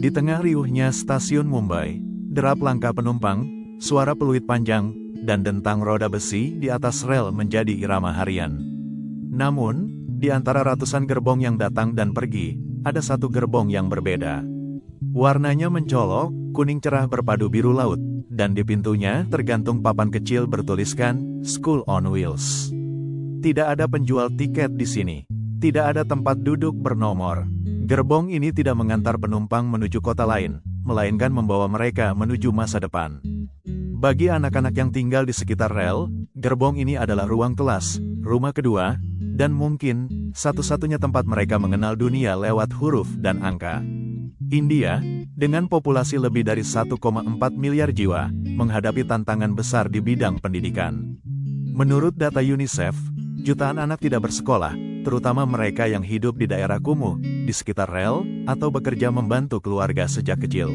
Di tengah riuhnya stasiun Mumbai, derap langkah penumpang, suara peluit panjang, dan dentang roda besi di atas rel menjadi irama harian. Namun, di antara ratusan gerbong yang datang dan pergi, ada satu gerbong yang berbeda. Warnanya mencolok, kuning cerah berpadu biru laut, dan di pintunya tergantung papan kecil bertuliskan, School on Wheels. Tidak ada penjual tiket di sini. Tidak ada tempat duduk bernomor. Gerbong ini tidak mengantar penumpang menuju kota lain, melainkan membawa mereka menuju masa depan. Bagi anak-anak yang tinggal di sekitar rel, gerbong ini adalah ruang kelas, rumah kedua, dan mungkin satu-satunya tempat mereka mengenal dunia lewat huruf dan angka. India, dengan populasi lebih dari 1,4 miliar jiwa, menghadapi tantangan besar di bidang pendidikan. Menurut data UNICEF, jutaan anak tidak bersekolah, terutama mereka yang hidup di daerah kumuh, di sekitar rel, atau bekerja membantu keluarga sejak kecil.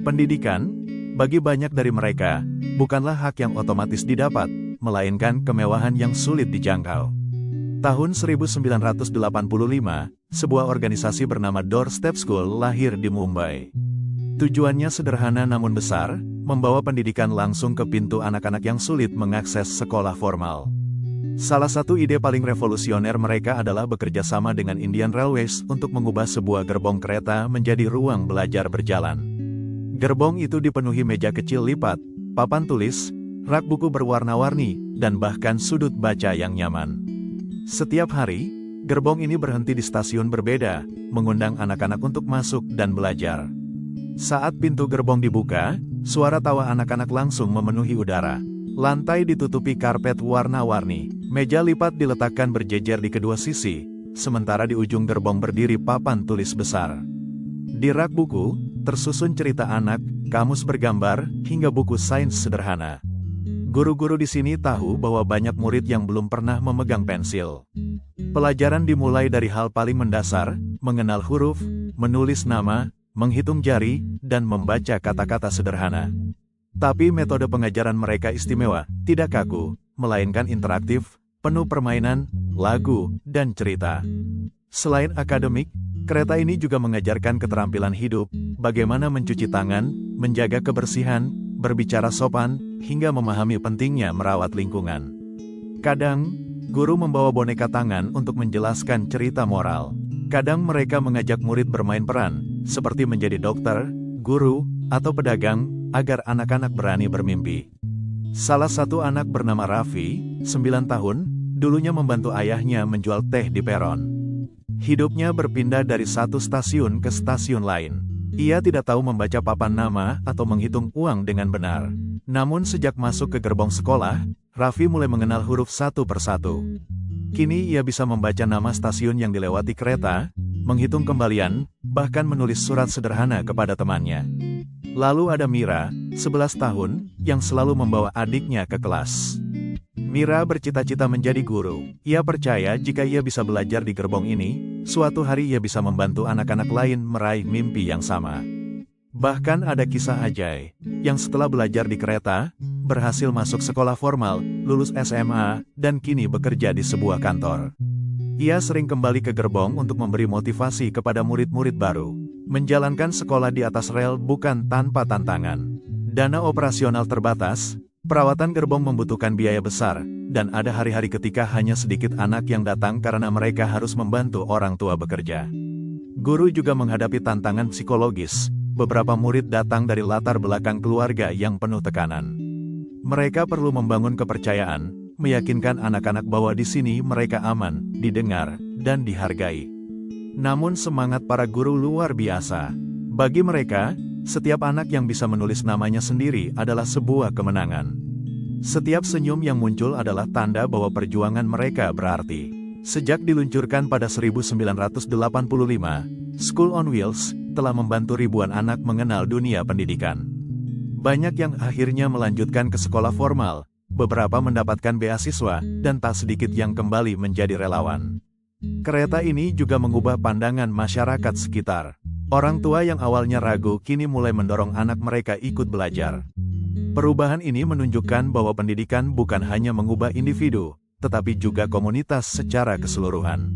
Pendidikan, bagi banyak dari mereka, bukanlah hak yang otomatis didapat, melainkan kemewahan yang sulit dijangkau. Tahun 1985, sebuah organisasi bernama Doorstep School lahir di Mumbai. Tujuannya sederhana namun besar, membawa pendidikan langsung ke pintu anak-anak yang sulit mengakses sekolah formal. Salah satu ide paling revolusioner mereka adalah bekerja sama dengan Indian Railways untuk mengubah sebuah gerbong kereta menjadi ruang belajar berjalan. Gerbong itu dipenuhi meja kecil lipat, papan tulis, rak buku berwarna-warni, dan bahkan sudut baca yang nyaman. Setiap hari, gerbong ini berhenti di stasiun berbeda, mengundang anak-anak untuk masuk dan belajar. Saat pintu gerbong dibuka, suara tawa anak-anak langsung memenuhi udara. Lantai ditutupi karpet warna-warni, meja lipat diletakkan berjejer di kedua sisi, sementara di ujung gerbong berdiri papan tulis besar. Di rak buku, tersusun cerita anak, kamus bergambar, hingga buku sains sederhana. Guru-guru di sini tahu bahwa banyak murid yang belum pernah memegang pensil. Pelajaran dimulai dari hal paling mendasar, mengenal huruf, menulis nama, menghitung jari, dan membaca kata-kata sederhana. Tapi metode pengajaran mereka istimewa, tidak kaku, melainkan interaktif, penuh permainan, lagu, dan cerita. Selain akademik, kereta ini juga mengajarkan keterampilan hidup, bagaimana mencuci tangan, menjaga kebersihan, berbicara sopan, hingga memahami pentingnya merawat lingkungan. Kadang, guru membawa boneka tangan untuk menjelaskan cerita moral. Kadang mereka mengajak murid bermain peran, seperti menjadi dokter, guru, atau pedagang, agar anak-anak berani bermimpi. Salah satu anak bernama Raffi, 9 tahun, dulunya membantu ayahnya menjual teh di peron. Hidupnya berpindah dari satu stasiun ke stasiun lain. Ia tidak tahu membaca papan nama atau menghitung uang dengan benar. Namun sejak masuk ke gerbong sekolah, Raffi mulai mengenal huruf satu persatu. Kini ia bisa membaca nama stasiun yang dilewati kereta, menghitung kembalian, bahkan menulis surat sederhana kepada temannya. Lalu ada Mira, 11 tahun, yang selalu membawa adiknya ke kelas. Mira bercita-cita menjadi guru. Ia percaya jika ia bisa belajar di gerbong ini, suatu hari ia bisa membantu anak-anak lain meraih mimpi yang sama. Bahkan ada kisah Ajay, yang setelah belajar di kereta, berhasil masuk sekolah formal, lulus SMA, dan kini bekerja di sebuah kantor. Ia sering kembali ke gerbong untuk memberi motivasi kepada murid-murid baru. Menjalankan sekolah di atas rel bukan tanpa tantangan. Dana operasional terbatas, perawatan gerbong membutuhkan biaya besar, dan ada hari-hari ketika hanya sedikit anak yang datang karena mereka harus membantu orang tua bekerja. Guru juga menghadapi tantangan psikologis. Beberapa murid datang dari latar belakang keluarga yang penuh tekanan. Mereka perlu membangun kepercayaan, meyakinkan anak-anak bahwa di sini mereka aman, didengar, dan dihargai. Namun semangat para guru luar biasa. Bagi mereka, setiap anak yang bisa menulis namanya sendiri adalah sebuah kemenangan. Setiap senyum yang muncul adalah tanda bahwa perjuangan mereka berarti. Sejak diluncurkan pada 1985, School on Wheels telah membantu ribuan anak mengenal dunia pendidikan. Banyak yang akhirnya melanjutkan ke sekolah formal, beberapa mendapatkan beasiswa, dan tak sedikit yang kembali menjadi relawan. Kereta ini juga mengubah pandangan masyarakat sekitar. Orang tua yang awalnya ragu kini mulai mendorong anak mereka ikut belajar. Perubahan ini menunjukkan bahwa pendidikan bukan hanya mengubah individu, tetapi juga komunitas secara keseluruhan.